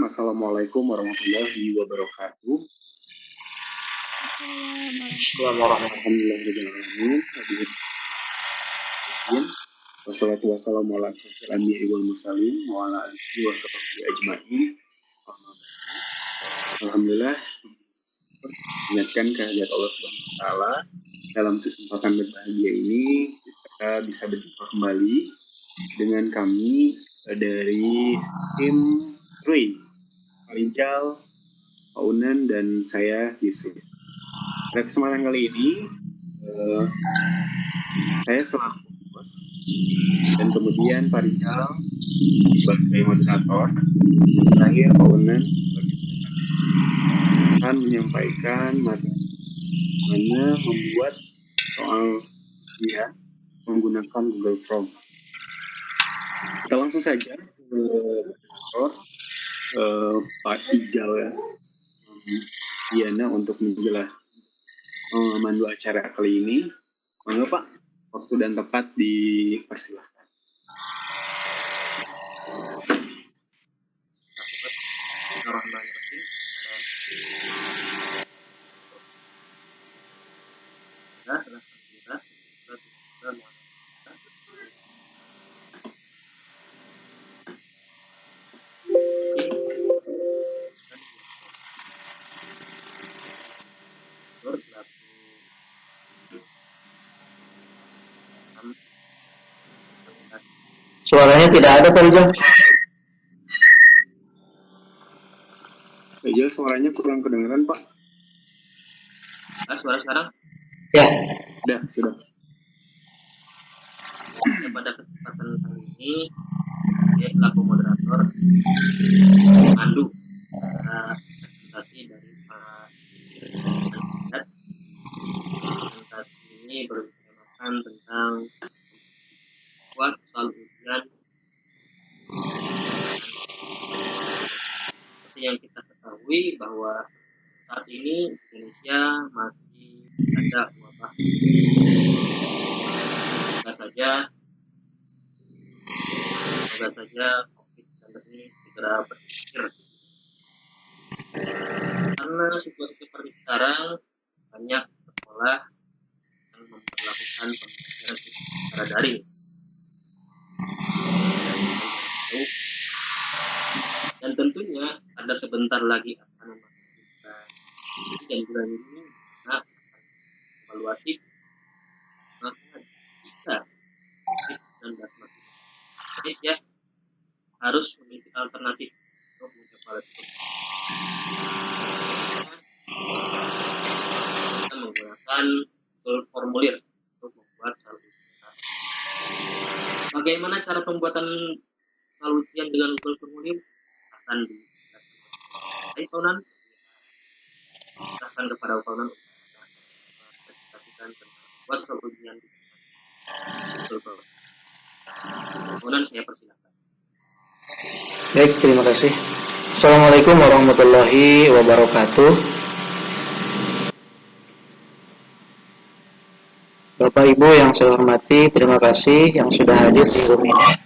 Assalamualaikum warahmatullahi wabarakatuh. Alhamdulillahirrahmanirrahim. Wassalatu wassalamu ala asyrofil anbiya'i wal mursalin wa ala alihi wa sahbihi ajma'in. Alhamdulillah, ingatkan kehadirat Allah Subhanahu wa taala. Dalam kesempatan berbahagia ini kita bisa berjumpa kembali dengan kami dari tim Rui, Rijal, Pak Unan, dan saya Yusuf. Pada kesempatan kali ini saya selaku host dan kemudian Pak Rijal sebagai moderator, terakhir Pak Unan sebagai peserta akan menyampaikan bagaimana membuat soal dia menggunakan Google Form. Kita langsung saja ke moderator Pak Rijal ya, Diana untuk menjelaskan memandu acara kali ini. Monggo Pak, waktu dan tempat dipersilahkan. Suaranya tidak ada, Pak Rijal. Rijal, suaranya kurang kedengaran, Pak. Suara sekarang? Ya. Sudah. Pada kesempatan kali ini, saya selaku moderator memandu presentasi dari Pak kandidat. Presentasi ini bertemakan tentang buat soal ujian. Seperti yang kita ketahui bahwa saat ini Indonesia masih ada wabah. Semoga saja COVID-19 ini segera berakhir. Karena situasi seperti sekarang, banyak sekolah yang memperlakukan pembelajaran secara daring. Dan tentunya ada sebentar lagi akan memasuki dan bulan ini akan evaluasi maka jika COVID-19 makin baik ya harus memiliki alternatif untuk mengevaluasi. Kita menggunakan Google formulir untuk membuat saluran. Bagaimana cara pembuatan saluran dengan Google formulir akan dijelaskan serahkan kepada Paunan untuk presentasikan tentang buat saluran Google. Paunan, saya persilakan. Baik, terima kasih. Assalamualaikum warahmatullahi wabarakatuh. Bapak Ibu yang saya hormati, terima kasih yang sudah hadir di room ini.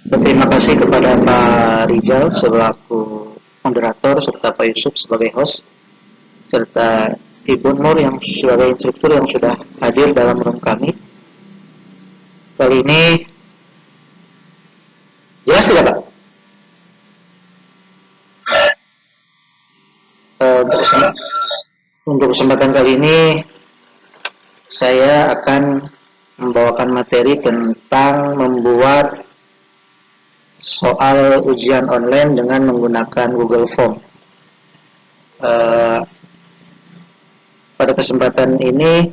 Terima kasih kepada Pak Rijal selaku moderator serta Pak Yusuf sebagai host serta Ibu Nur yang sebagai instruktur yang sudah hadir dalam room kami. Kali ini jelas tidak, Pak? Untuk kesempatan kali ini saya akan membawakan materi tentang membuat soal ujian online dengan menggunakan Google Form. Pada kesempatan ini,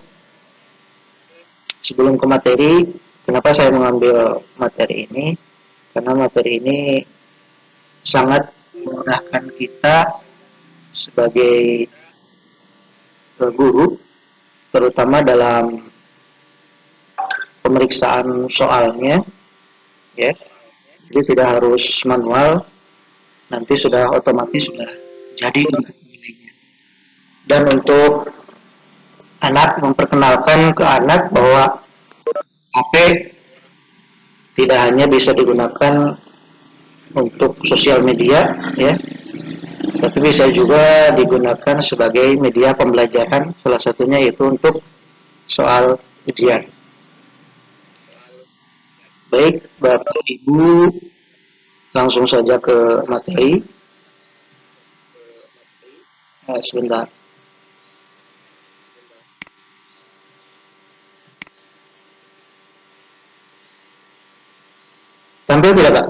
sebelum ke materi, kenapa saya mengambil materi ini? Karena materi ini sangat memudahkan kita sebagai guru, terutama dalam pemeriksaan soalnya, ya. Jadi tidak harus manual, nanti sudah otomatis sudah jadi untuk menilainya. Dan untuk anak, memperkenalkan ke anak bahwa HP tidak hanya bisa digunakan untuk sosial media, ya, tapi bisa juga digunakan sebagai media pembelajaran, salah satunya yaitu untuk soal ujian. Baik, Bapak Ibu, langsung saja ke materi. Sebentar. Tampil tidak, Pak?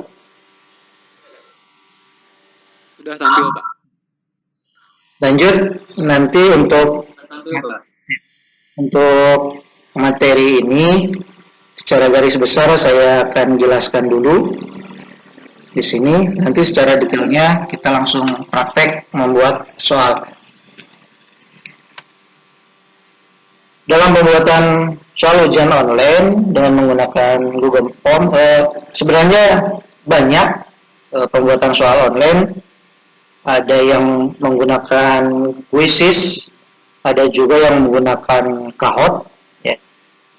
Sudah tampil, Pak. Lanjut, nanti Tampil, Pak. untuk materi ini secara garis besar saya akan jelaskan dulu di sini. Nanti secara detailnya kita langsung praktek membuat soal. Dalam pembuatan soal ujian online dengan menggunakan Google Form, sebenarnya banyak pembuatan soal online. Ada yang menggunakan Quizzes, ada juga yang menggunakan Kahoot, ya.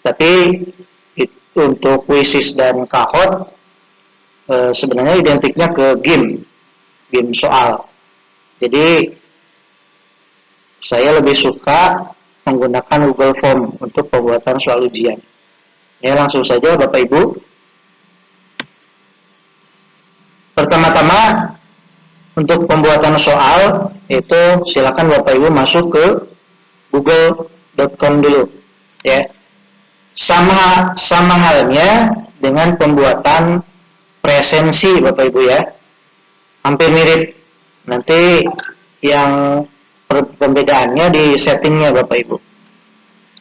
Tapi untuk Quizzes dan Kahoot sebenarnya identiknya ke game soal. Jadi saya lebih suka menggunakan Google Form untuk pembuatan soal ujian. Ya, langsung saja Bapak Ibu. Pertama-tama untuk pembuatan soal itu silakan Bapak Ibu masuk ke google.com dulu, ya. Sama halnya dengan pembuatan presensi Bapak Ibu, ya. Hampir mirip. Nanti yang pembedaannya di settingnya Bapak Ibu.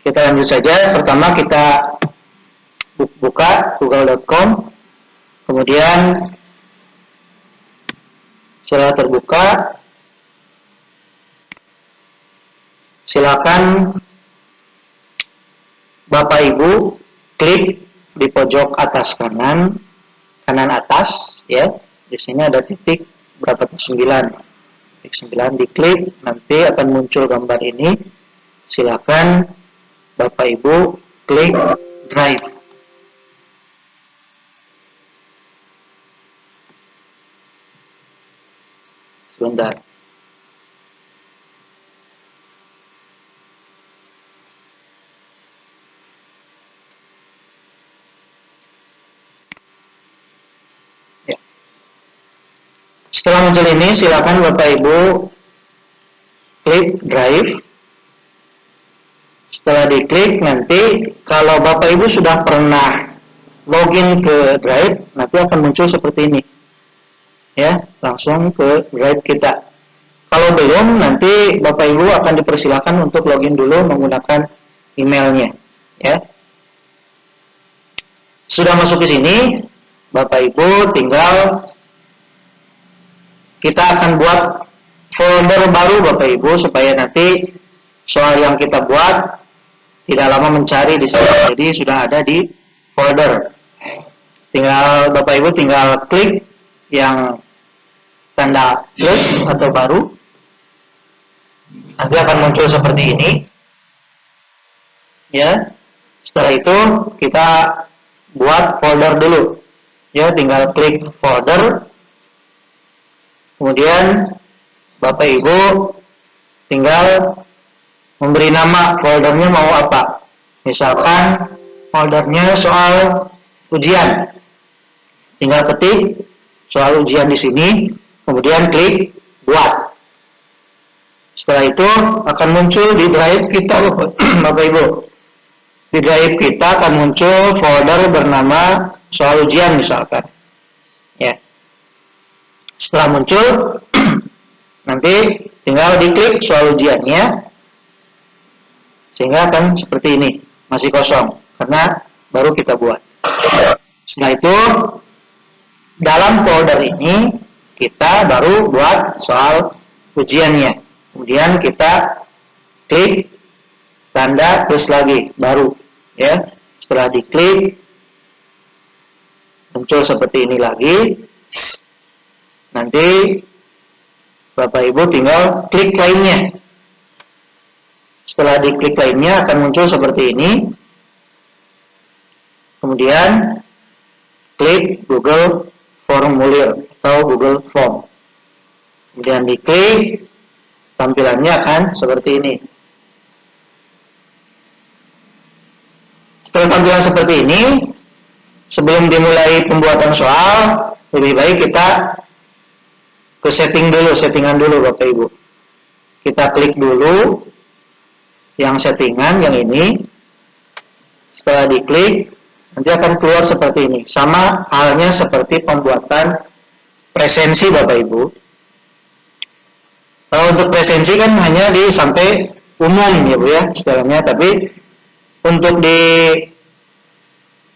Kita lanjut saja. Pertama kita buka google.com, kemudian setelah terbuka silakan Bapak Ibu klik di pojok atas kanan atas, ya. Di sini ada titik berapa tuh, 9. Titik 9 diklik, nanti akan muncul gambar ini. Silakan Bapak Ibu klik Drive. Sebentar. Ya. Setelah muncul ini, silakan Bapak Ibu klik Drive. Setelah diklik, nanti kalau Bapak Ibu sudah pernah login ke Drive, nanti akan muncul seperti ini. Ya, langsung ke Drive kita. Kalau belum, nanti Bapak Ibu akan dipersilakan untuk login dulu menggunakan emailnya, ya. Sudah masuk ke sini, Bapak Ibu tinggal kita akan buat folder baru Bapak Ibu supaya nanti soal yang kita buat tidak lama mencari di sana. Jadi sudah ada di folder. Tinggal Bapak Ibu tinggal klik yang tanda plus atau baru. Nanti akan muncul seperti ini. Ya. Setelah itu kita buat folder dulu. Ya, tinggal klik folder. Kemudian Bapak Ibu tinggal memberi nama foldernya mau apa. Misalkan foldernya soal ujian. Tinggal ketik soal ujian di sini, kemudian klik buat. Setelah itu akan muncul di drive kita Bapak Ibu. Di drive kita akan muncul folder bernama soal ujian misalkan. Ya. Setelah muncul nanti tinggal diklik soal ujiannya sehingga akan seperti ini, masih kosong karena baru kita buat. Setelah itu dalam folder ini kita baru buat soal ujiannya. Kemudian kita klik tanda plus lagi baru, ya. Setelah diklik muncul seperti ini lagi. Nanti Bapak Ibu tinggal klik lainnya. Setelah diklik lainnya akan muncul seperti ini. Kemudian klik Google Formulir atau Google Form. kemudian diklik, tampilannya akan seperti ini. Setelah tampilan seperti ini, sebelum dimulai pembuatan soal, lebih baik kita ke settingan dulu Bapak Ibu. Kita klik dulu yang settingan yang ini. Setelah diklik, nanti akan keluar seperti ini. Sama halnya seperti pembuatan presensi Bapak Ibu. Kalau untuk presensi kan hanya sampai umum ya Bu ya istilahnya, tapi untuk di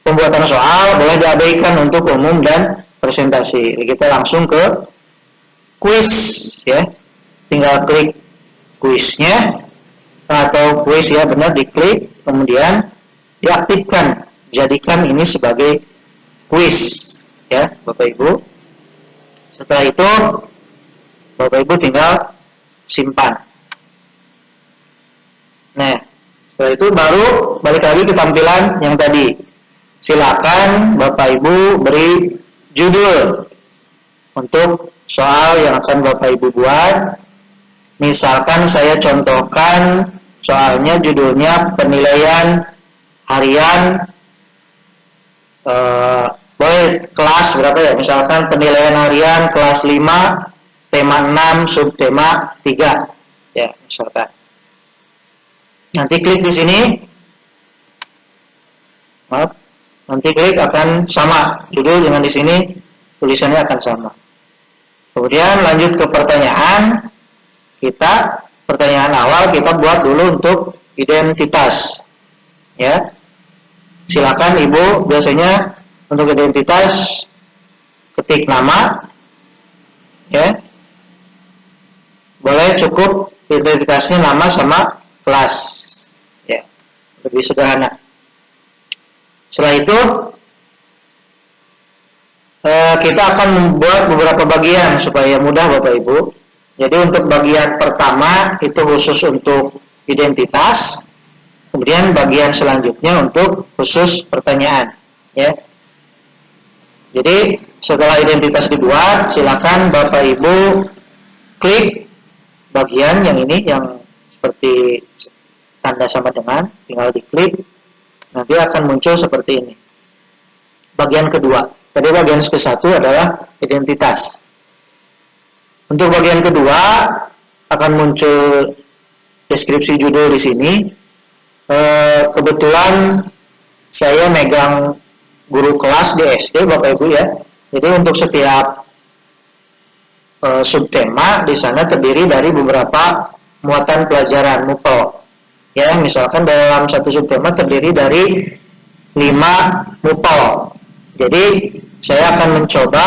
pembuatan soal boleh diabaikan untuk umum dan presentasi. Kita langsung ke kuis ya. Tinggal klik kuisnya atau kuis ya, benar, diklik kemudian diaktifkan, jadikan ini sebagai kuis ya Bapak Ibu. Setelah itu Bapak Ibu tinggal simpan. Nah, setelah itu baru balik lagi ke tampilan yang tadi. Silakan Bapak Ibu beri judul untuk soal yang akan Bapak Ibu buat. Misalkan saya contohkan soalnya judulnya penilaian harian, boleh kelas berapa ya, misalkan penilaian harian kelas 5 tema 6 subtema 3 ya misalkan. Nanti klik di sini, maaf, nanti klik akan sama judul dengan di sini tulisannya akan sama. Kemudian lanjut ke pertanyaan. Pertanyaan awal kita buat dulu untuk identitas ya. Silakan Ibu, biasanya untuk identitas ketik nama ya. Boleh cukup identitasnya nama sama kelas ya, lebih sederhana. Setelah itu kita akan membuat beberapa bagian supaya mudah Bapak Ibu. Jadi untuk bagian pertama itu khusus untuk identitas, kemudian bagian selanjutnya untuk khusus pertanyaan ya. Jadi setelah identitas dibuat, silakan Bapak Ibu klik bagian yang ini yang seperti tanda sama dengan, tinggal diklik, nanti akan muncul seperti ini. Bagian kedua, tadi bagian ke-1 adalah identitas. Untuk bagian kedua akan muncul deskripsi judul di sini. Kebetulan saya megang guru kelas di SD Bapak Ibu ya. Jadi untuk setiap subtema di sana terdiri dari beberapa muatan pelajaran MUPEL. Ya, misalkan dalam satu subtema terdiri dari 5 MUPEL. Jadi saya akan mencoba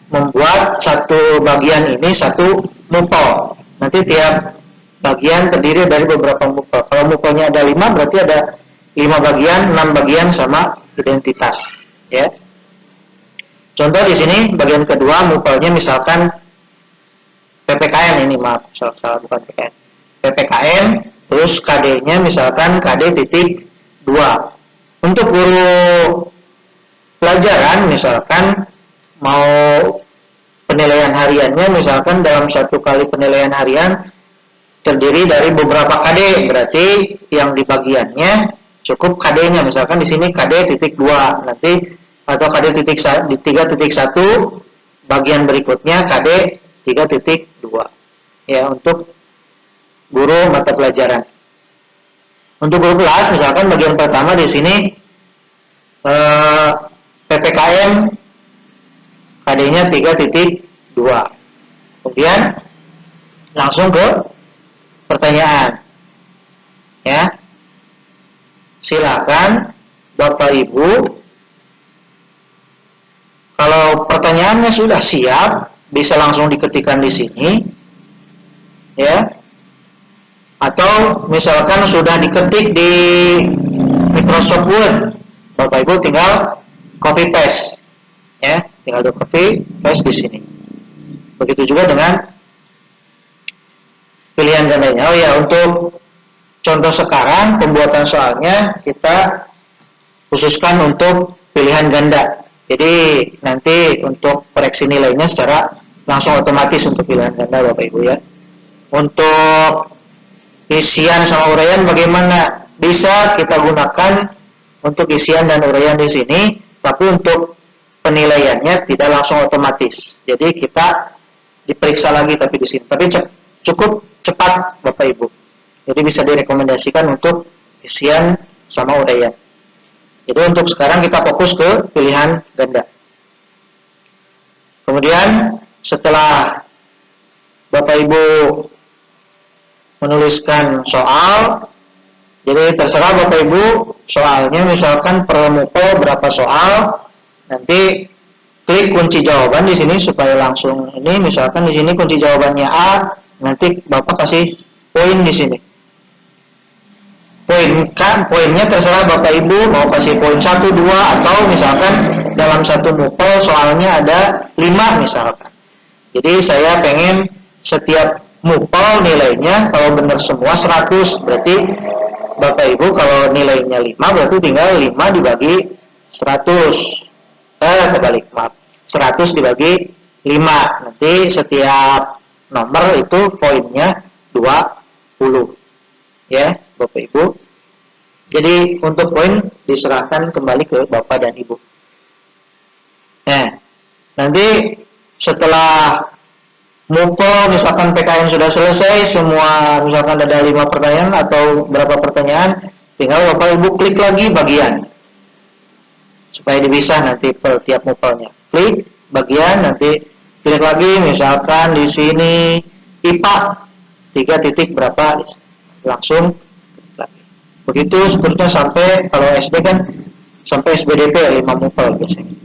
membuat satu bagian ini satu MUPEL. Nanti tiap bagian terdiri dari beberapa MUPEL. Kalau MUPELnya ada 5 berarti ada 5 bagian, 6 bagian sama identitas. Ya. Contoh di sini bagian kedua MUPELnya misalkan PPKN ini, maaf, salah bukan PPKN. PPKN, terus KD-nya misalkan KD titik 2. Untuk guru pelajaran misalkan mau penilaian hariannya misalkan dalam satu kali penilaian harian terdiri dari beberapa KD, berarti yang di bagiannya cukup KD-nya misalkan di sini KD titik 2 nanti atau KD titik 3.1 bagian berikutnya KD 3.2 ya untuk guru mata pelajaran. Untuk guru kelas misalkan bagian pertama di sini PPKM KD-nya 3.2. Kemudian langsung ke pertanyaan. Ya. Silakan Bapak Ibu, kalau pertanyaannya sudah siap bisa langsung diketikkan di sini. Ya. Atau misalkan sudah diketik di Microsoft Word, Bapak Ibu tinggal copy paste. Ya, tinggal di copy paste di sini. Begitu juga dengan pilihan gandanya. Oh ya, untuk contoh sekarang pembuatan soalnya kita khususkan untuk pilihan ganda. Jadi nanti untuk koreksi nilainya secara langsung otomatis untuk pilihan ganda Bapak Ibu ya. Untuk isian sama uraian bagaimana? Bisa kita gunakan untuk isian dan uraian di sini, tapi untuk penilaiannya tidak langsung otomatis. Jadi kita diperiksa lagi tapi di sini. Tapi cukup cepat Bapak Ibu. Jadi bisa direkomendasikan untuk isian sama uraian. Jadi untuk sekarang kita fokus ke pilihan ganda. Kemudian setelah Bapak Ibu menuliskan soal, jadi terserah Bapak Ibu soalnya, misalkan per mupel berapa soal, nanti klik kunci jawaban di sini supaya langsung ini, misalkan di sini kunci jawabannya A, nanti Bapak kasih poin di sini. Poinnya terserah Bapak Ibu mau kasih poin 1, 2, atau misalkan dalam satu mupel soalnya ada 5 misalkan. Jadi saya pengen setiap mupel nilainya kalau benar semua 100, berarti Bapak Ibu kalau nilainya 5 berarti tinggal 5 dibagi 100. Kebalik, maaf. 100 dibagi 5. Nanti setiap nomor itu poinnya 20. Ya, Bapak Ibu. Jadi untuk poin diserahkan kembali ke Bapak dan Ibu. Nah, nanti setelah mupel misalkan PKN sudah selesai, semua misalkan ada 5 pertanyaan atau berapa pertanyaan, tinggal Bapak Ibu klik lagi bagian. Supaya dipisah nanti per tiap mupelnya. Klik bagian, nanti klik lagi misalkan di sini IPA 3 titik berapa, langsung klik lagi. Begitu seterusnya sampai kalau SD kan sampai SBDP 5 mupel biasanya.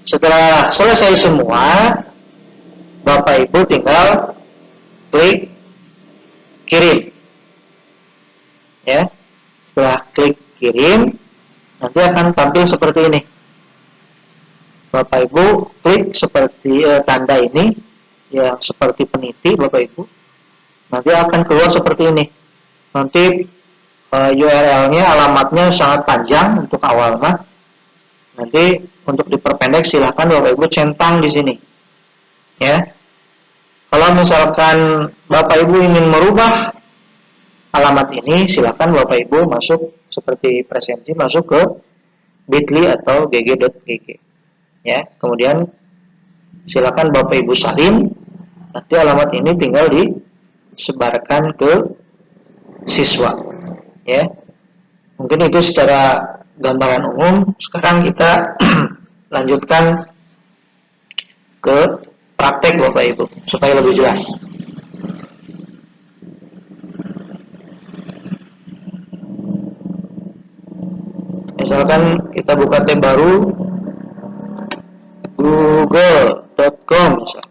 Setelah selesai semua, Bapak Ibu tinggal klik kirim. Ya. Setelah klik kirim, nanti akan tampil seperti ini. Bapak Ibu klik seperti tanda ini yang seperti peniti Bapak Ibu. Nanti akan keluar seperti ini. Nanti URL-nya, alamatnya sangat panjang untuk awal mah. Nanti untuk diperpendek silahkan Bapak Ibu centang di sini. Ya. Kalau misalkan Bapak Ibu ingin merubah alamat ini, silahkan Bapak Ibu masuk seperti presenti, masuk ke bit.ly atau gg.gg. Ya, kemudian silahkan Bapak Ibu salin. Nanti alamat ini tinggal disebarkan ke siswa. Ya, mungkin itu secara gambaran umum. Sekarang kita lanjutkan ke praktek Bapak Ibu supaya lebih jelas. Misalkan kita buka tab baru google.com misal.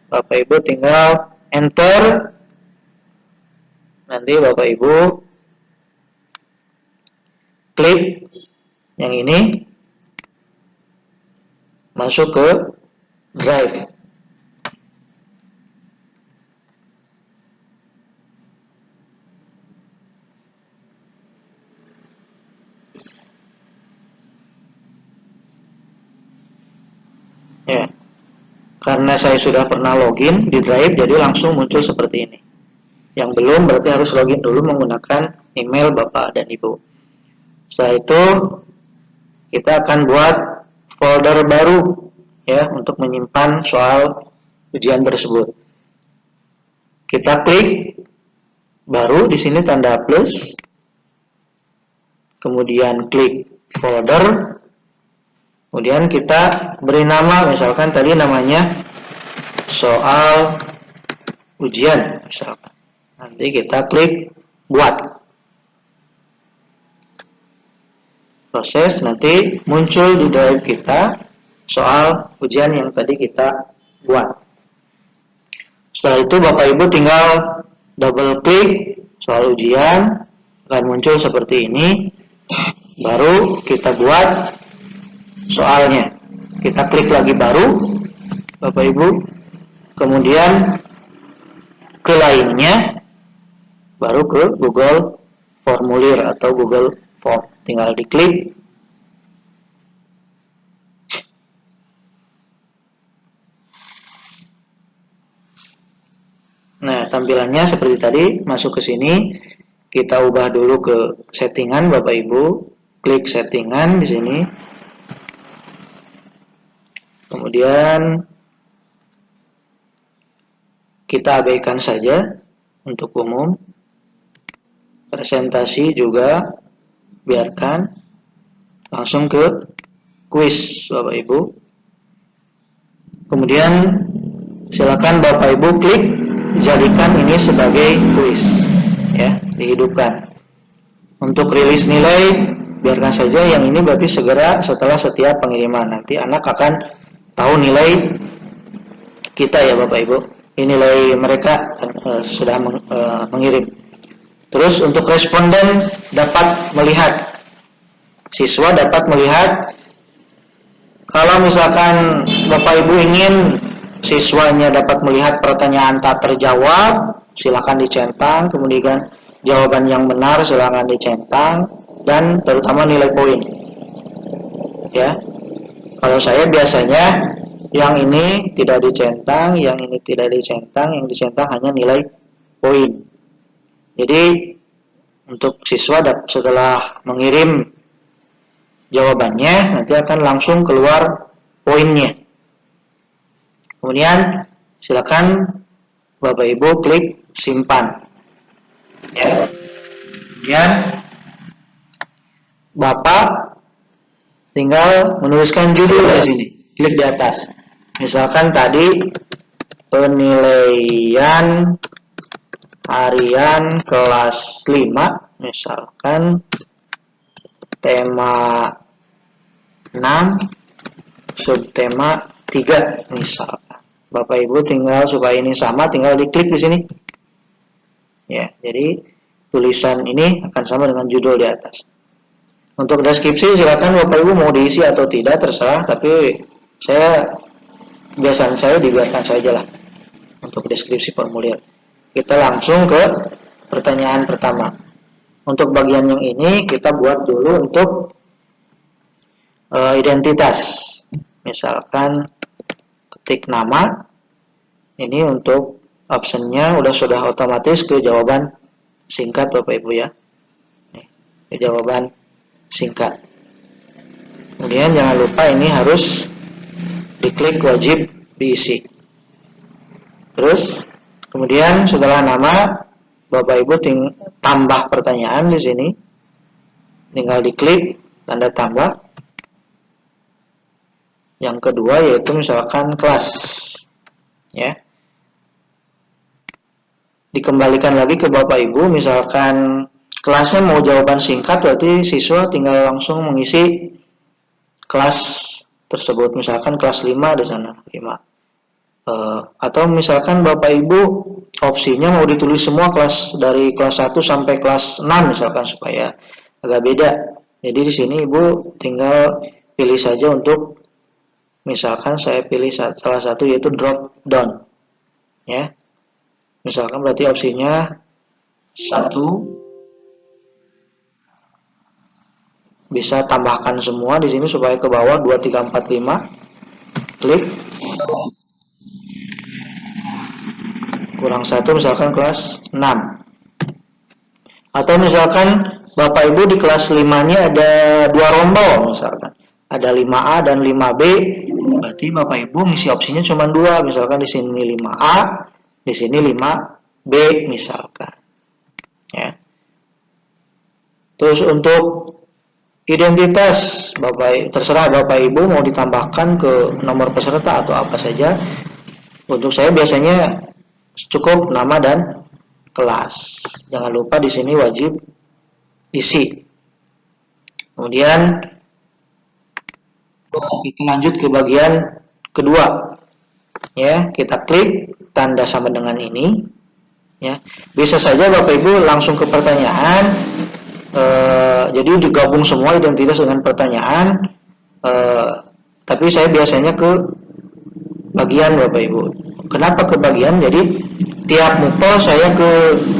Bapak Ibu tinggal enter. Nanti Bapak Ibu klik yang ini, masuk ke drive. Ya, karena saya sudah pernah login di Drive, jadi langsung muncul seperti ini. Yang belum berarti harus login dulu menggunakan email Bapak dan Ibu. Setelah itu kita akan buat folder baru ya untuk menyimpan soal ujian tersebut. Kita klik baru di sini tanda plus, kemudian klik folder. Kemudian kita beri nama, misalkan tadi namanya soal ujian misalkan. Nanti kita klik buat. Proses, nanti muncul di drive kita soal ujian yang tadi kita buat. Setelah itu Bapak Ibu tinggal double klik soal ujian, akan muncul seperti ini. Baru kita buat soalnya. Kita klik lagi baru Bapak Ibu, kemudian ke lainnya, baru ke Google Formulir atau Google Form. Tinggal diklik. tampilannya seperti tadi. Masuk ke sini, kita ubah dulu ke settingan Bapak Ibu. Klik settingan di sini. Kemudian kita abaikan saja untuk umum. Presentasi juga biarkan. Langsung ke kuis Bapak Ibu. Kemudian silakan Bapak Ibu klik jadikan ini sebagai kuis, ya, dihidupkan. Untuk rilis nilai biarkan saja, yang ini berarti segera setelah setiap pengiriman. Nanti anak akan tahu nilai kita ya Bapak Ibu. Ini nilai mereka sudah mengirim. Terus untuk responden dapat melihat, siswa dapat melihat kalau misalkan Bapak Ibu ingin siswanya dapat melihat pertanyaan tak terjawab, silakan dicentang, kemudian jawaban yang benar silakan dicentang, dan terutama nilai poin. Ya. Kalau saya biasanya yang ini tidak dicentang, yang ini tidak dicentang, yang dicentang hanya nilai poin. Jadi untuk siswa setelah mengirim jawabannya nanti akan langsung keluar poinnya. Kemudian silakan Bapak Ibu klik simpan. Ya. Kemudian Bapak tinggal menuliskan judul di sini. Klik di atas. Misalkan tadi penilaian harian kelas 5, misalkan tema 6, subtema 3 misalkan. Bapak Ibu tinggal supaya ini sama, tinggal diklik di sini. Ya, jadi tulisan ini akan sama dengan judul di atas. Untuk deskripsi silakan Bapak Ibu mau diisi atau tidak terserah, tapi biasanya saya dibiarkan saja lah untuk deskripsi formulir. Kita langsung ke pertanyaan pertama. Untuk bagian yang ini kita buat dulu untuk identitas. Misalkan ketik nama. Ini untuk optionnya sudah otomatis ke jawaban singkat Bapak Ibu ya. Nih, ke jawaban singkat. Kemudian jangan lupa ini harus diklik wajib diisi. Terus kemudian setelah nama Bapak Ibu tambah pertanyaan di sini. Tinggal diklik tanda tambah. Yang kedua yaitu misalkan kelas. Ya. Dikembalikan lagi ke Bapak Ibu, misalkan kelasnya mau jawaban singkat, berarti siswa tinggal langsung mengisi kelas tersebut. Misalkan kelas 5 di sana, 5. Atau misalkan Bapak Ibu opsinya mau ditulis semua kelas dari kelas 1 sampai kelas 6 misalkan supaya agak beda. Jadi di sini Ibu tinggal pilih saja untuk misalkan saya pilih salah satu yaitu drop down. Ya. Misalkan berarti opsinya 1, bisa tambahkan semua di sini supaya ke bawah 2, 3, 4, 5. Klik. Kurang 1 misalkan kelas 6. Atau misalkan Bapak Ibu di kelas 5-nya ada 2 rombel misalkan. Ada 5A dan 5B, berarti Bapak Ibu ngisi opsinya cuma 2, misalkan di sini 5A, di sini 5B misalkan. Ya. Terus untuk identitas terserah Bapak Ibu mau ditambahkan ke nomor peserta atau apa saja. Untuk saya biasanya cukup nama dan kelas. Jangan lupa di sini wajib isi. Kemudian kita lanjut ke bagian kedua. Ya, kita klik tanda sama dengan ini. Ya, bisa saja Bapak Ibu langsung ke pertanyaan. Jadi digabung semua identitas dengan pertanyaan. Tapi saya biasanya ke bagian Bapak Ibu. Kenapa ke bagian? Jadi tiap mupel saya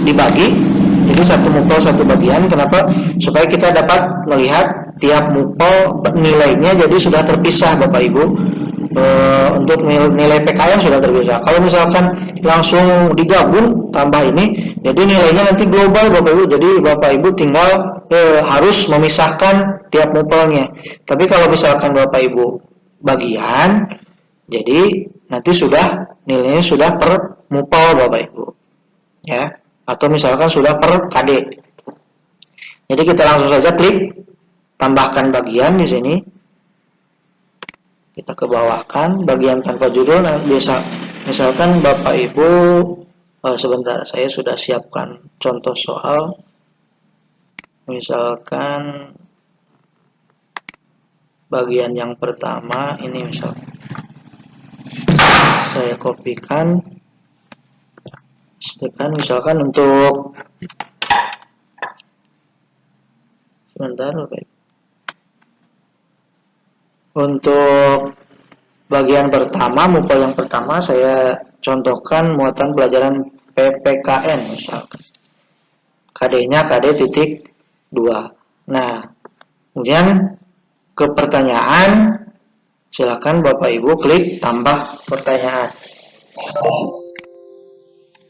dibagi. Jadi satu mupel satu bagian. Kenapa? Supaya kita dapat melihat tiap mupel nilainya jadi sudah terpisah Bapak Ibu. untuk nilai PKN sudah terpisah. Kalau misalkan langsung digabung tambah ini, jadi nilainya nanti global Bapak Ibu. Jadi Bapak Ibu tinggal harus memisahkan tiap mupelnya. Tapi kalau misalkan Bapak Ibu bagian, jadi nanti sudah nilainya sudah per mupel Bapak Ibu, ya. Atau misalkan sudah per KD. Jadi kita langsung saja klik tambahkan bagian di sini. Kita kebawahkan bagian tanpa judul. Nah, misalkan Bapak Ibu sebentar, saya sudah siapkan contoh soal. Misalkan bagian yang pertama ini, saya kopikan, misalkan untuk sebentar Bapak Ibu. Untuk bagian pertama, mupel yang pertama, saya contohkan muatan pelajaran PPKN misalkan. KD-nya KD titik 2. Nah, kemudian ke pertanyaan, silakan Bapak Ibu klik tambah pertanyaan.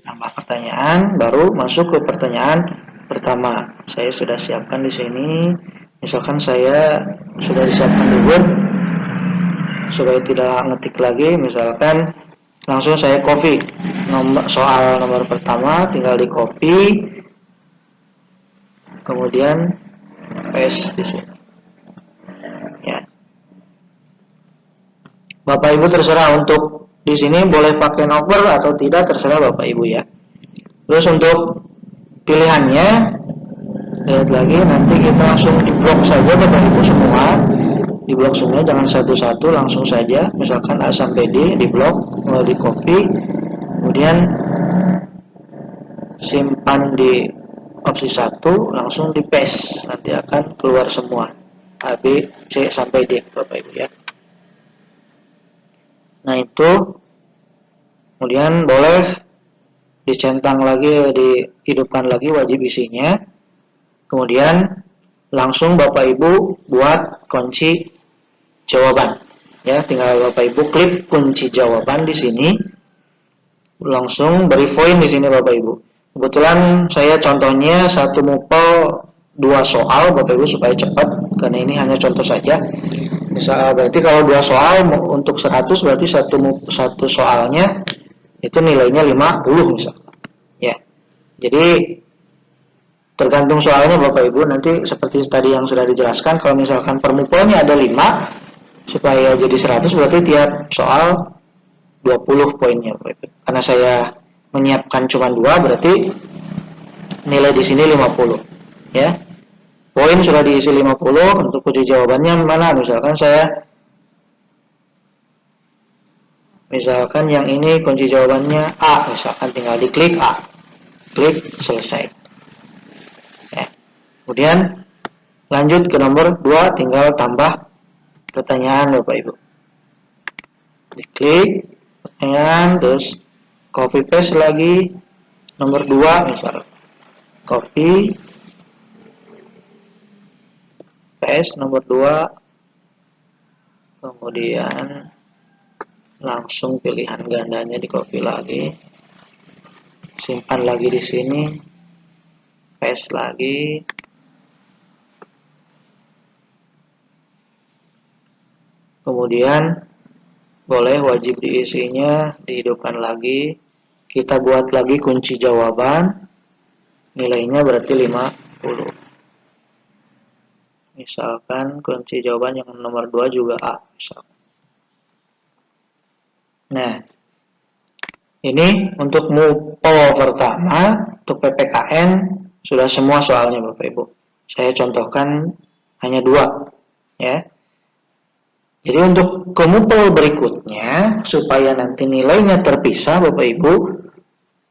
Tambah pertanyaan, baru masuk ke pertanyaan pertama. Saya sudah siapkan di sini. Misalkan saya sudah disiapkan di Word, supaya tidak ngetik lagi, misalkan langsung saya copy soal nomor pertama, tinggal di copy, kemudian paste di sini. Ya. Bapak Ibu terserah untuk di sini boleh pakai nomor atau tidak, terserah Bapak Ibu ya. Terus untuk pilihannya, lihat lagi, nanti kita langsung di blok saja Bapak Ibu semua. Di blok semua, jangan satu-satu, langsung saja. Misalkan A sampai D di blok, di copy, kemudian simpan di opsi 1, langsung di paste, nanti akan keluar semua A, B, C sampai D Bapak Ibu ya. Nah itu, kemudian boleh dicentang lagi, dihidupkan lagi wajib isinya. Kemudian langsung Bapak Ibu buat kunci jawaban. Ya, tinggal Bapak Ibu klik kunci jawaban di sini. Langsung beri poin di sini Bapak Ibu. Kebetulan saya contohnya satu mupel 2 soal Bapak Ibu supaya cepat, karena ini hanya contoh saja. Misal berarti kalau 2 soal untuk 100 berarti satu soalnya itu nilainya 50 misal. Ya. Jadi tergantung soalnya Bapak Ibu, nanti seperti tadi yang sudah dijelaskan, kalau misalkan per mupelnya ada 5, supaya jadi 100 berarti tiap soal 20 poinnya Bapak Ibu. Karena saya menyiapkan cuma 2, berarti nilai di sini 50 ya. Poin sudah diisi 50, untuk kunci jawabannya mana? Misalkan yang ini kunci jawabannya A, misalkan tinggal diklik A. Klik selesai. Ya. Kemudian lanjut ke nomor 2, tinggal tambah pertanyaan Bapak Ibu. Diklik pertanyaan, terus copy paste lagi nomor 2 misalkan. Copy paste nomor 2, kemudian langsung pilihan gandanya di copy lagi, simpan lagi di sini, paste lagi, kemudian boleh wajib diisinya dihidupkan lagi, kita buat lagi kunci jawaban, nilainya berarti 50. Misalkan kunci jawaban yang nomor 2 juga A misalkan. Nah, ini untuk mupel pertama, untuk PPKN sudah semua soalnya Bapak Ibu. Saya contohkan hanya 2 ya. Jadi untuk ke mupel berikutnya, supaya nanti nilainya terpisah Bapak Ibu,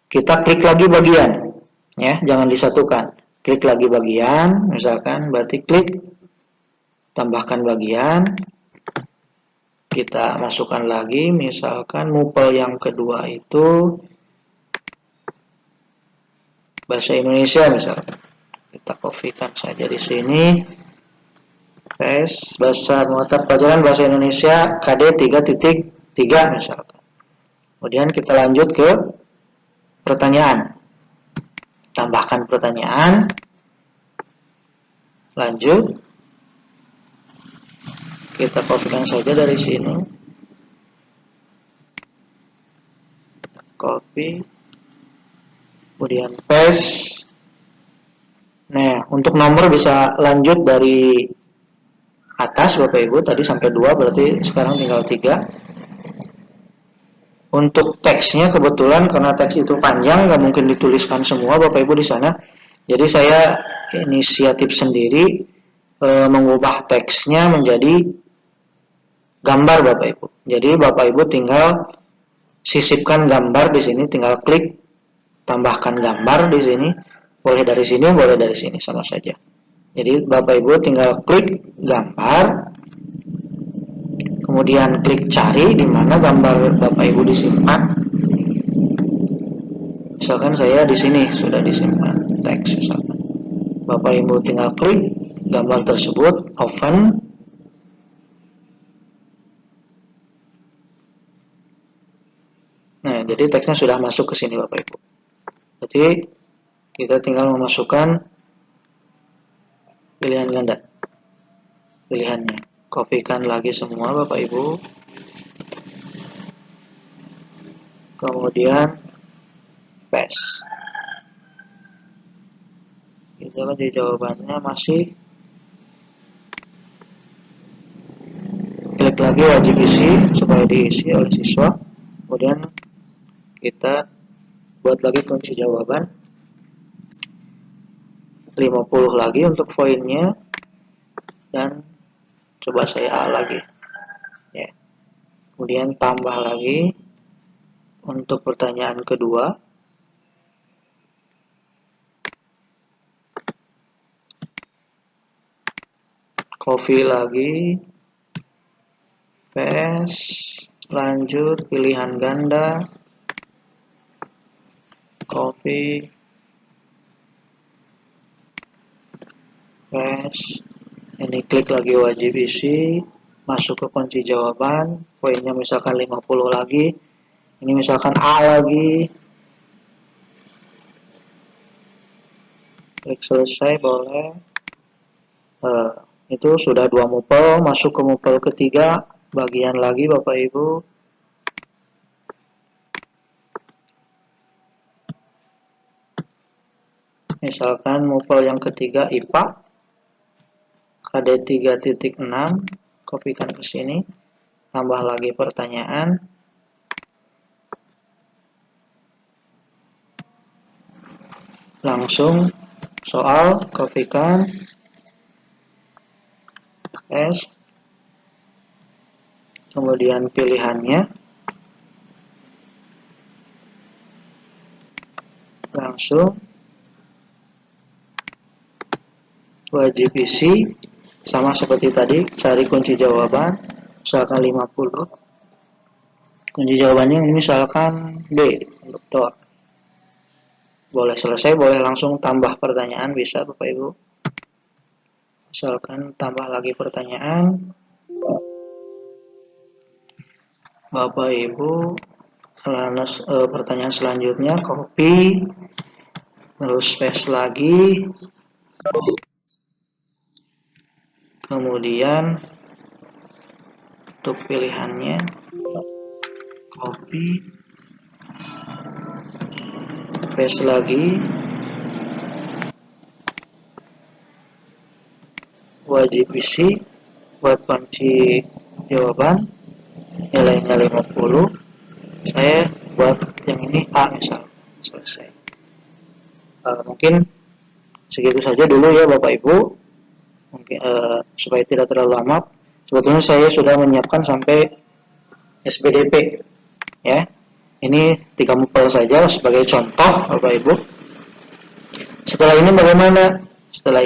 kita klik lagi bagian ya, jangan disatukan. Klik lagi bagian, misalkan berarti klik tambahkan bagian, kita masukkan lagi, misalkan mupel yang kedua itu bahasa Indonesia misalkan. Kita copykan saja di sini. tes bahasa mata pelajaran bahasa Indonesia KD 3.3 misalkan. Kemudian kita lanjut ke pertanyaan. Tambahkan pertanyaan. Lanjut. Kita kopikan saja dari sini. Copy. Kemudian paste. Nah, untuk nomor bisa lanjut dari atas Bapak Ibu, tadi sampai 2 berarti sekarang tinggal 3. Untuk teksnya kebetulan karena teks itu panjang nggak mungkin dituliskan semua Bapak Ibu di sana. Jadi saya inisiatif sendiri mengubah teksnya menjadi gambar Bapak Ibu. Jadi Bapak Ibu tinggal sisipkan gambar di sini, tinggal klik tambahkan gambar di sini. Boleh dari sini, boleh dari sini, sama saja. Jadi Bapak Ibu tinggal klik gambar, kemudian klik cari di mana gambar Bapak Ibu disimpan. Misalkan saya di sini sudah disimpan teks misalkan. Bapak Ibu tinggal klik gambar tersebut, open. Nah, jadi teksnya sudah masuk ke sini Bapak Ibu. Jadi kita tinggal memasukkan pilihan ganda. Pilihannya. Kopikan lagi semua Bapak Ibu. Kemudian paste. Kita lihat jawabannya masih. Klik lagi wajib isi supaya diisi oleh siswa. Kemudian kita buat lagi kunci jawaban. 50 lagi untuk poinnya. Dan coba saya A lagi. Ya. Kemudian tambah lagi untuk pertanyaan kedua. Copy lagi. Paste. Lanjut pilihan ganda. Copy. Paste. Ini klik lagi wajib isi. Masuk ke kunci jawaban. Poinnya misalkan 50 lagi. Ini misalkan A lagi. Klik selesai boleh. Itu sudah 2 mupel. Masuk ke mupel ketiga. Bagian lagi Bapak Ibu. Misalkan mupel yang ketiga IPA. KD 3.6. Kopikan ke sini. Tambah lagi pertanyaan. Langsung soal kopikan. S. Kemudian pilihannya. Langsung wajib isi. Sama seperti tadi, cari kunci jawaban. Misalkan 50. Kunci jawabannya misalkan B, dokter. Boleh selesai, boleh langsung tambah pertanyaan, bisa Bapak Ibu. Misalkan tambah lagi pertanyaan. Bapak Ibu, pertanyaan selanjutnya, copy. Terus paste lagi. Kemudian untuk pilihannya copy, paste lagi, wajib isi buat kunci jawaban, nilainya 50. Saya buat yang ini A misal. Selesai. Mungkin segitu saja dulu ya Bapak Ibu. Mungkin supaya tidak terlalu lama. Sebetulnya saya sudah menyiapkan sampai SPDP ya. Ini 3 mupel saja sebagai contoh Bapak Ibu. Setelah ini bagaimana? Setelah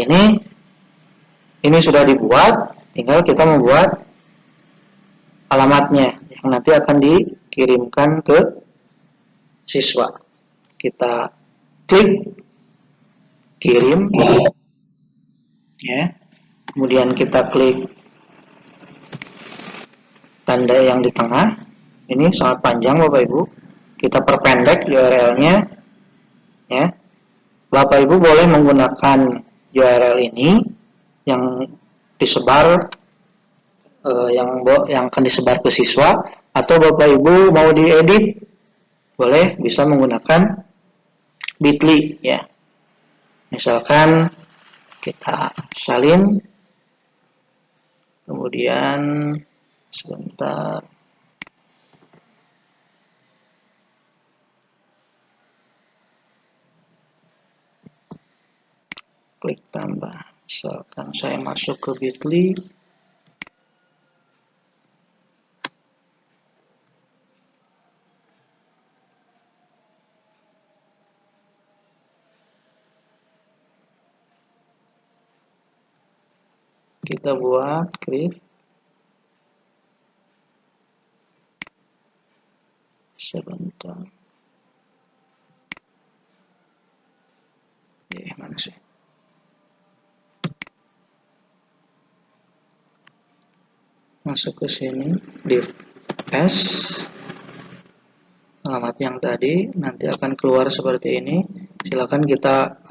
ini sudah dibuat, tinggal kita membuat alamatnya yang nanti akan dikirimkan ke siswa. Kita klik kirim ya. kemudian kita klik tanda yang di tengah. Ini sangat panjang Bapak Ibu, kita perpendek URL-nya ya. Bapak Ibu boleh menggunakan URL ini yang disebar yang akan disebar ke siswa, atau Bapak Ibu mau diedit boleh, bisa menggunakan bit.ly ya. Misalkan kita salin, kemudian sebentar, klik tambah. Misalkan saya masuk ke bit.ly, kita buat klik sebentar. Mana sih? Masuk ke sini, div s, alamat yang tadi nanti akan keluar seperti ini. Silakan kita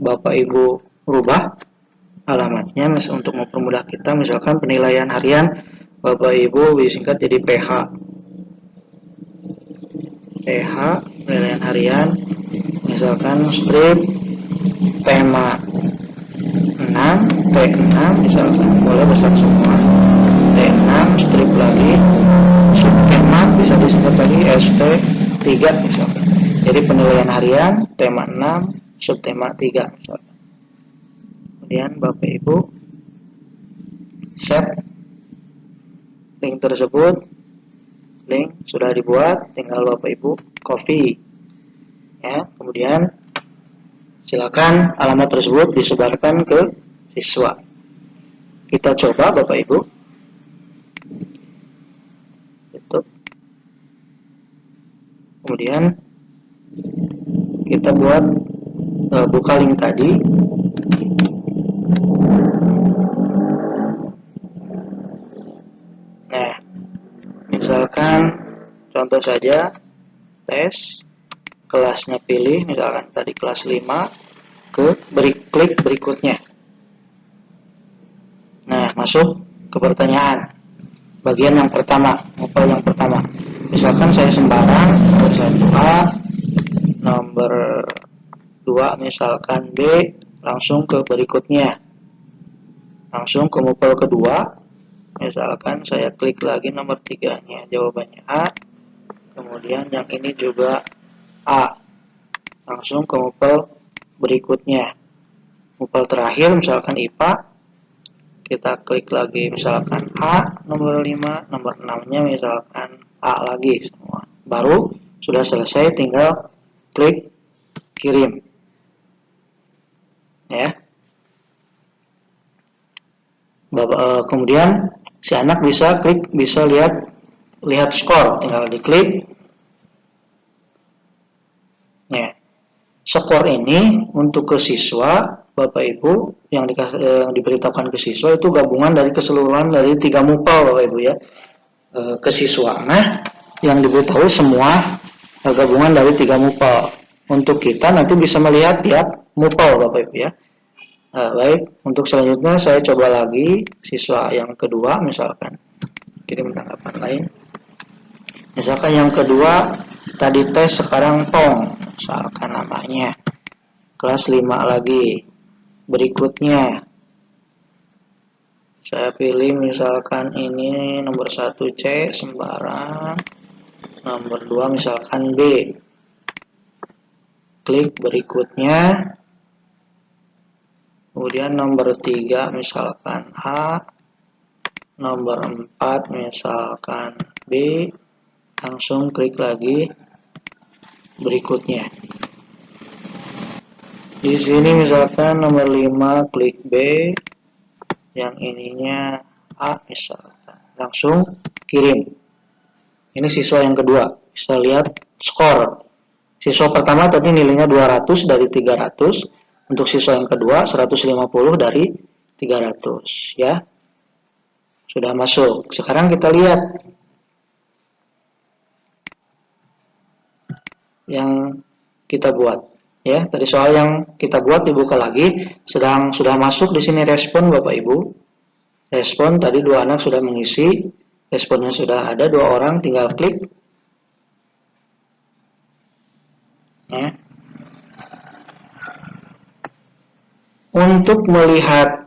Bapak Ibu rubah alamatnya untuk mempermudah kita. Misalkan penilaian harian Bapak Ibu disingkat jadi PH penilaian harian, misalkan strip tema 6 T6, misalkan boleh besar semua, T6 strip lagi, subtema bisa disingkat lagi ST3 misalkan. Jadi penilaian harian tema 6 subtema 3 misalkan. Kemudian Bapak Ibu save link tersebut. Link sudah dibuat, tinggal Bapak Ibu copy ya. Kemudian silakan alamat tersebut disebarkan ke siswa. Kita coba Bapak Ibu. Tutup. Kemudian kita buat buka link tadi. Nah, misalkan contoh saja tes kelasnya, pilih misalkan tadi kelas 5, ke klik berikutnya. Nah, masuk ke pertanyaan bagian yang pertama, mapel yang pertama. Misalkan saya sembarang nomor 1A, nomor 2 misalkan B, langsung ke berikutnya, langsung ke mapel kedua. Misalkan saya klik lagi nomor 3-nya, jawabannya A, kemudian yang ini juga A, langsung ke mapel berikutnya. Mapel terakhir misalkan IPA, kita klik lagi misalkan A nomor 5, nomor 6-nya misalkan A lagi semua. Baru sudah selesai, tinggal klik kirim ya. Kemudian si anak bisa lihat skor, tinggal diklik ya. Skor ini untuk ke siswa Bapak Ibu yang diberitahukan ke siswa itu gabungan dari keseluruhan dari 3 mupal Bapak Ibu ya. Ke siswa, nah yang diberitahu semua gabungan dari 3 mupal. Untuk kita nanti bisa melihat tiap mupal Bapak Ibu ya. Baik, untuk selanjutnya saya coba lagi siswa yang kedua, misalkan kirim tanggapan lain. Misalkan yang kedua tadi tes, sekarang tong, misalkan namanya kelas 5 lagi. Berikutnya saya pilih misalkan ini nomor 1 C sembarang, nomor 2 misalkan B. Klik berikutnya. Kemudian nomor 3 misalkan A, nomor 4 misalkan B, langsung klik lagi berikutnya. Di sini misalkan nomor 5 klik B, yang ininya A misalkan, langsung kirim. Ini siswa yang kedua, bisa lihat skor. Siswa pertama tadi nilainya 200 dari 300, untuk siswa yang kedua 150 dari 300 ya. Sudah masuk. Sekarang kita lihat yang kita buat ya. Tadi soal yang kita buat dibuka lagi, sudah masuk di sini respon Bapak Ibu. Respon tadi 2 anak sudah mengisi, responnya sudah ada 2 orang, tinggal klik ya. Untuk melihat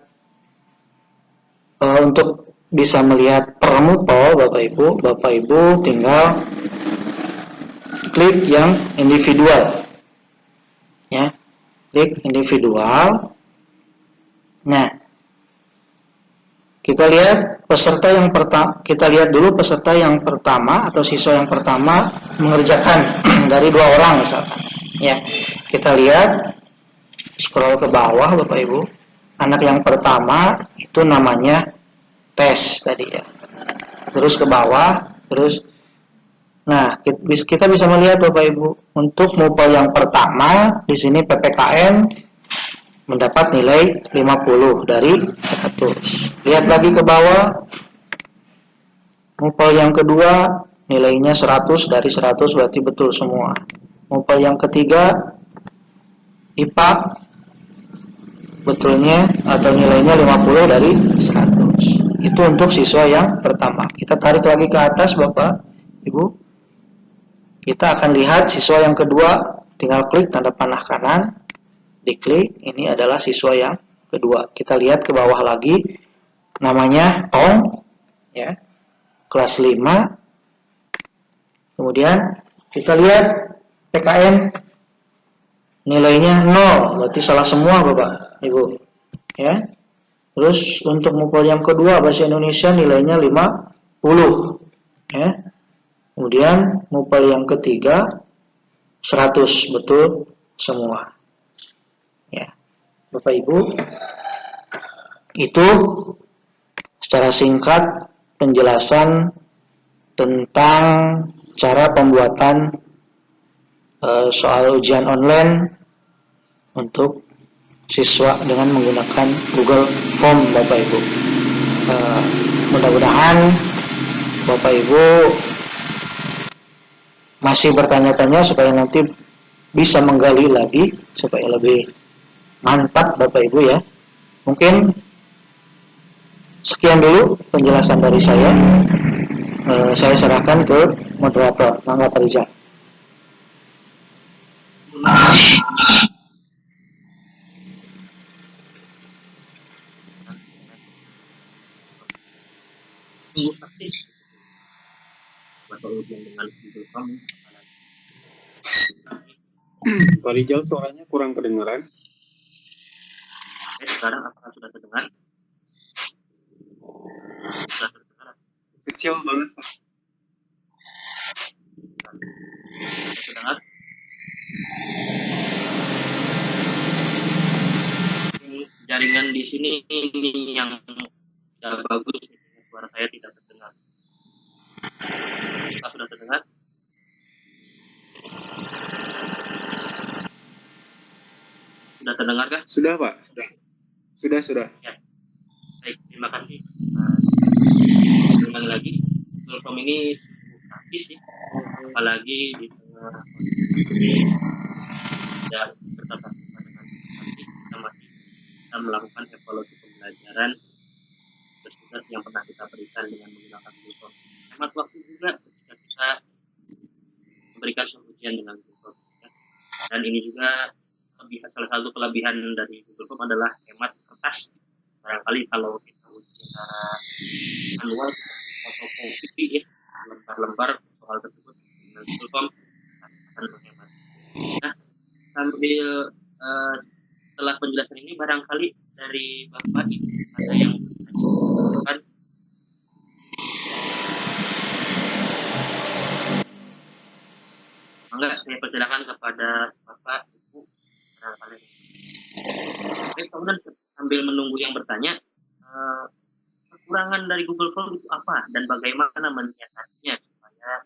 untuk bisa melihat per mupel Bapak Ibu tinggal klik yang individual ya, klik individual. Nah, kita lihat peserta yang pertama, kita lihat dulu peserta yang pertama atau siswa yang pertama mengerjakan dari 2 orang misalkan ya. Kita lihat, scroll ke bawah Bapak Ibu, anak yang pertama itu namanya tes tadi ya, terus ke bawah, terus nah kita bisa melihat Bapak Ibu, untuk mupel yang pertama di sini PPKN mendapat nilai 50 dari 100. Lihat lagi ke bawah, mupel yang kedua nilainya 100 dari 100, berarti betul semua. Mupel yang ketiga IPA betulnya atau nilainya 50 dari 100. Itu untuk siswa yang pertama. Kita tarik lagi ke atas Bapak Ibu, kita akan lihat siswa yang kedua, tinggal klik tanda panah kanan, diklik, ini adalah siswa yang kedua. Kita lihat ke bawah lagi, namanya Tong ya, kelas 5. Kemudian kita lihat PKN nilainya 0, berarti salah semua Bapak Ibu ya. Terus untuk mupel yang kedua bahasa Indonesia nilainya 50 ya. Kemudian mupel yang ketiga 100, betul semua ya. Bapak Ibu, itu secara singkat penjelasan tentang cara pembuatan soal ujian online untuk siswa dengan menggunakan Google Form Bapak Ibu. Mudah-mudahan Bapak Ibu masih bertanya-tanya supaya nanti bisa menggali lagi supaya lebih mantap Bapak Ibu ya. Mungkin sekian dulu penjelasan dari saya. Saya serahkan ke moderator. Mangga Pak Rizal. Aktif atau ujian dengan Google Form. Pak Rijal, suaranya kurang kedengaran. Sekarang apakah sudah terdengar? Sudah terdengar? Kecil banget Pak. Sudah terdengar? Jaringan di sini ini yang tidak bagus, suara saya tidak terdengar. Apakah sudah terdengar? Sudah terdengar kah? Sudah Pak, sudah. Ya. Baik, terima kasih. Kembali lagi, Google Form ini praktis ya, apalagi di tengah kondisi dan bertatap muka dengan masih kita masih melakukan evaluasi pembelajaran tugas yang pernah kita berikan dengan menggunakan Google Form. Hemat waktu juga ketika kita memberikan ujian dengan Google Form ya. Dan ini juga salah satu kelebihan dari Google Form adalah hemat kertas. Barangkali kalau kita uji secara manual, fotokopi ya lembar-lembar soal tersebut dengan Google Form akan menghemat. Nah, sambil setelah penjelasan ini barangkali dari Bapak Ibu ada yang kan? Enggak, saya persilakan kepada Bapak Ibu barangkali. Oke, kemudian sambil menunggu yang bertanya, kekurangan dari Google Form itu apa dan bagaimana menyiasatinya supaya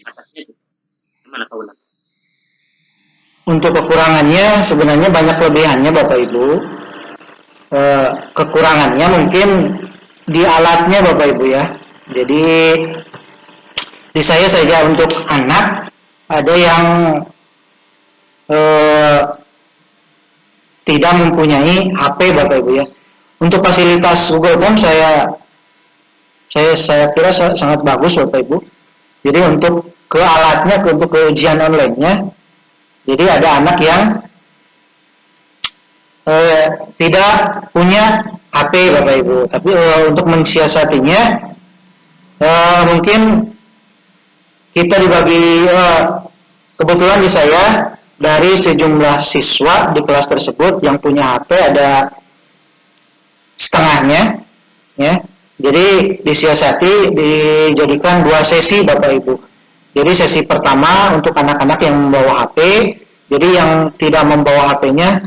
atasnya itu gimana Pak Ulan? Untuk kekurangannya sebenarnya banyak kelebihannya Bapak Ibu. kekurangannya mungkin di alatnya Bapak Ibu ya. Jadi di saya saja untuk anak ada yang eh, tidak mempunyai HP Bapak Ibu ya. Untuk fasilitas Google Form saya kira sangat bagus Bapak Ibu. Jadi untuk ke alatnya, untuk ke ujian online-nya, jadi ada anak yang tidak punya HP Bapak Ibu. Tapi untuk mensiasatinya mungkin kita dibagi kebetulan di saya dari sejumlah siswa di kelas tersebut yang punya HP ada setengahnya ya. Jadi disiasati dijadikan 2 sesi Bapak Ibu. Jadi sesi pertama untuk anak-anak yang membawa HP, jadi yang tidak membawa HP-nya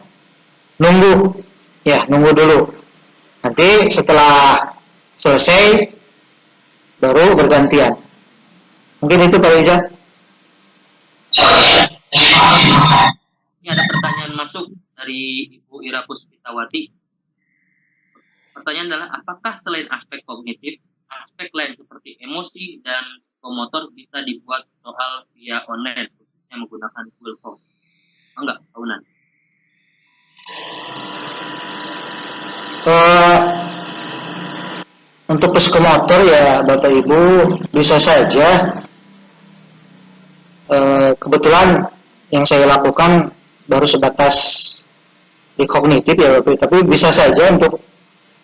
nunggu dulu. Nanti setelah selesai baru bergantian. Mungkin itu Pak Riza. Ini ada pertanyaan masuk dari Ibu Ira Puspitawati. Pertanyaan adalah, apakah selain aspek kognitif, aspek lain seperti emosi dan psikomotor bisa dibuat soal via online, khususnya menggunakan Google Form? Enggak, Pak Unan? Untuk psikomotor ya Bapak Ibu bisa saja. Kebetulan yang saya lakukan baru sebatas di kognitif ya Bapak Ibu, tapi bisa saja untuk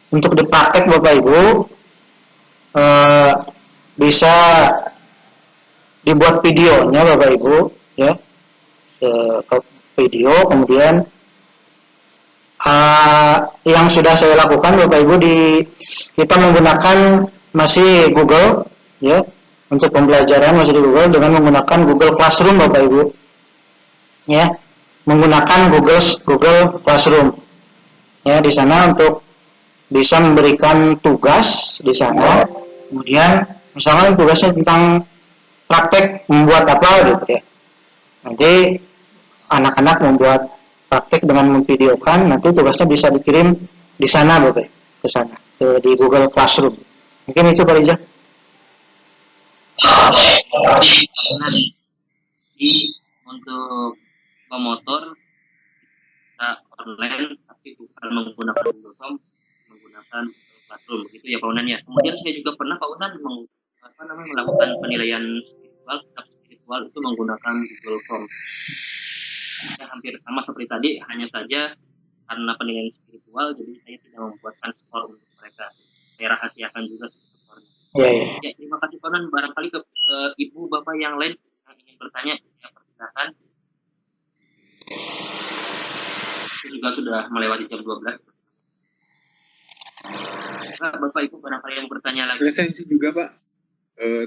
dipraktek Bapak Ibu bisa dibuat videonya Bapak Ibu ya, video. Kemudian yang sudah saya lakukan Bapak Ibu kita menggunakan masih Google ya, untuk pembelajaran masih di Google dengan menggunakan Google Classroom Bapak Ibu ya, menggunakan Google Classroom ya. Di sana untuk bisa memberikan tugas di sana, kemudian misalkan tugasnya tentang praktek membuat apa gitu ya, nanti anak-anak membuat praktek dengan memvideokan, nanti tugasnya bisa dikirim di sana Bapak, ke sana di Google Classroom. Mungkin itu Pak Riza. Di untuk pemotor kita online tapi bukan menggunakan Google Form, menggunakan Classroom, begitu ya Pak Unan ya. Kemudian saya juga pernah Pak Unan melakukan penilaian spiritual, sikap spiritual itu menggunakan Google Form. Ya, hampir sama seperti tadi, hanya saja karena penilaian spiritual jadi saya tidak membuatkan skor untuk mereka, saya rahasiakan juga skornya. Ya, terima kasih Pak Unan. Barangkali ke ibu bapak yang lain yang ingin bertanya ya persilakan. Itu juga sudah melewati jam 12. Bapak Ibu barangkali yang bertanya lagi. Presensi juga Pak,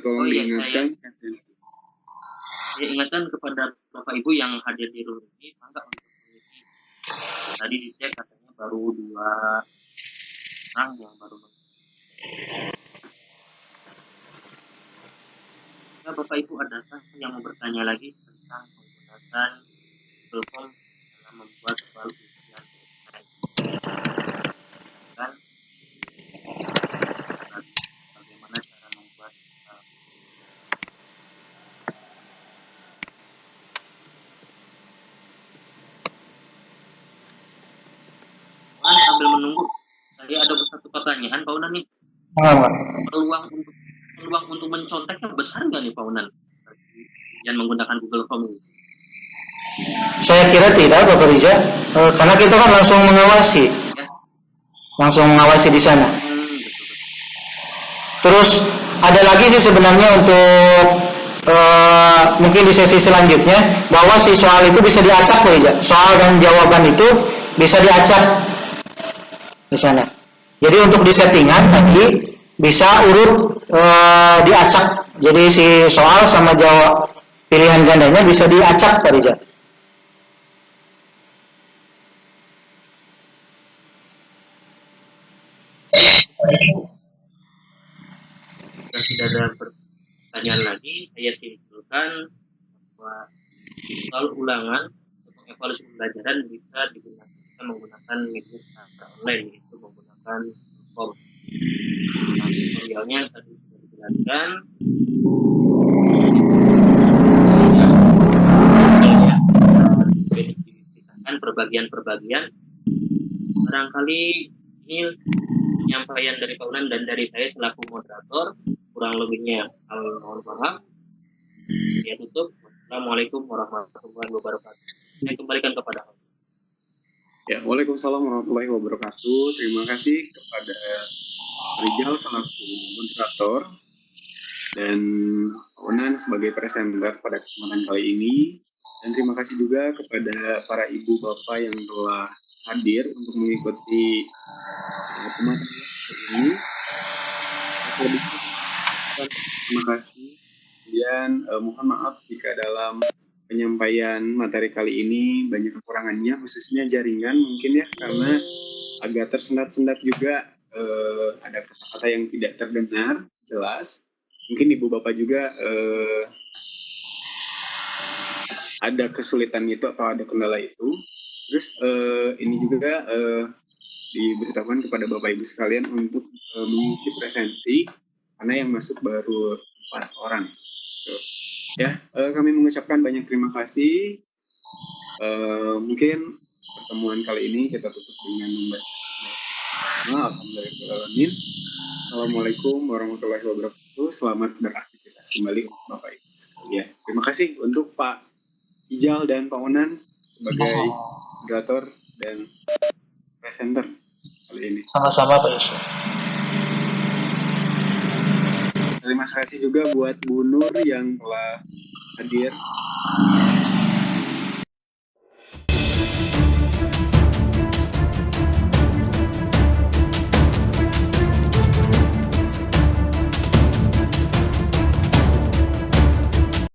tolong diingatkan. Saya ingatkan kepada Bapak Ibu yang hadir di room ini, mangga untuk mengisi. Tadi dicek katanya baru 2 orang yang baru. Ya, Bapak Ibu adakah yang mau bertanya lagi tentang menggunakan Google Form dalam membuat soal ujian kan? Bagaimana cara membuat sambil menunggu, tadi ada satu pertanyaan Pak Unan nih. Peluang untuk menconteknya besar nggak nih Pak Unan yang menggunakan Google Form ini? Saya kira tidak Bapak Riza, karena kita kan langsung mengawasi ya. Langsung mengawasi di sana. Terus ada lagi sih sebenarnya untuk mungkin di sesi selanjutnya, bahwa si soal itu bisa diacak Pak Riza. Soal dan jawaban itu bisa diacak di sana. Jadi untuk di settingan tadi bisa urut diacak. Jadi si soal sama jawab pilihan gandanya bisa diacak Pak Riza. Jika tidak ada pertanyaan lagi, saya simpulkan bahwa soal ulangan untuk evaluasi pembelajaran bisa digunakan bisa menggunakan media secara online, yaitu menggunakan form. Nah, tutorialnya tadi sudah dijelaskan. Dipisahkan perbagian-perbagian. Barangkali ini penyampaian dari Pak Unan dan dari saya selaku moderator, kurang lebihnya mohon maaf. Saya tutup. Assalamualaikum warahmatullahi wabarakatuh. Saya kembalikan kepada Pak. Ya, Waalaikumsalam warahmatullahi wabarakatuh. Terima kasih kepada Rijal selaku moderator dan Onan sebagai presenter pada kesempatan kali ini. Dan terima kasih juga kepada para ibu bapak yang telah hadir untuk mengikuti pemaparan ini. Terima kasih. Kemudian mohon maaf jika dalam penyampaian materi kali ini banyak kekurangannya, khususnya jaringan mungkin ya, karena agak tersendat-sendat juga, ada kata-kata yang tidak terdengar jelas. Mungkin ibu bapak juga ada kesulitan itu atau ada kendala itu. Terus ini juga diberitahukan kepada bapak ibu sekalian untuk mengisi presensi, karena yang masuk baru 4 orang. Ya, kami mengucapkan banyak terima kasih. Mungkin pertemuan kali ini kita tutup dengan membaca Alhamdulillahirrahmanirrahim. Assalamualaikum warahmatullahi wabarakatuh. Selamat beraktivitas kembali untuk bapak ibu sekalian. Terima kasih untuk Pak Ijal dan Pak Onan sebagai moderator dan presenter kali ini. Sama-sama Pak Yusuf. Terima kasih juga buat Bu Nur yang telah hadir